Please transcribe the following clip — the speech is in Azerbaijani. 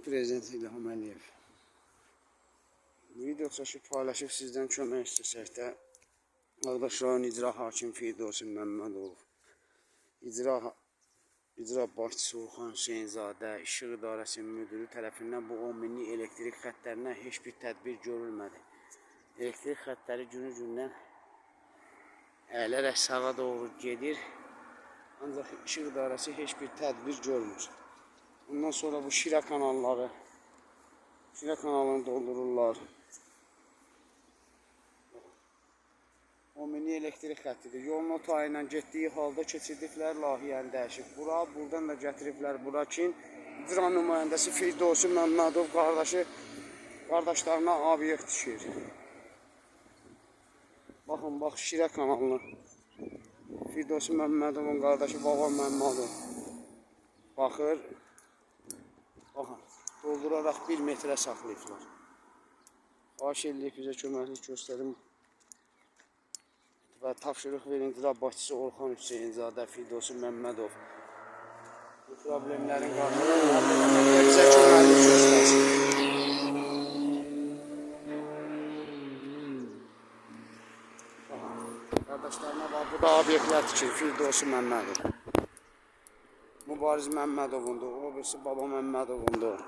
Prezident İlham Əliyev video çəkib paylaşıb sizdən kömək istəsək də Ağdaş rayon icra hakim Firdevsi Məmmədov, icra başçısı Orxan Hüseynzadə, İşıq İdarəsinin müdürü tərəfindən bu 10 minlik elektrik xəttlərindən heç bir tədbir görülmədi. Elektrik xəttləri günü-gündən əylərək sağa doğru gedir, ancaq İşıq İdarəsi heç bir tədbir görmür. Bundan sonra bu Şirə kanalını doldururlar. 10 minlik elektrik xəttidir. Yolun o tayı ilə getdiyi halda keçirdikləri layihəni dəyişib. Buradan da gətiriblər bura ki, icra nümayəndəsi Firdevsi Məmmədov qardaşlarına obyekt düşür. Baxın, bax Şirə kanalını. Firdevsi Məmmədovun qardaşı Baba Məmmədov baxır. Baxın, dolduraraq 1 metrə saxlayıblar. Xahiş edilib bizə köməklik göstərin və tapşırıq verin icra başçısı Orxan Hüseynzadə, Firdevsi Məmmədov. Bu problemlərin qarşılığında bizə köməklik göstərsin. Qardaşlarına bax, bu da obyektlər tikir, Firdevsi Məmmədov. Mübariz Məmmədovundur, o birisi Baba Məmmədovundur.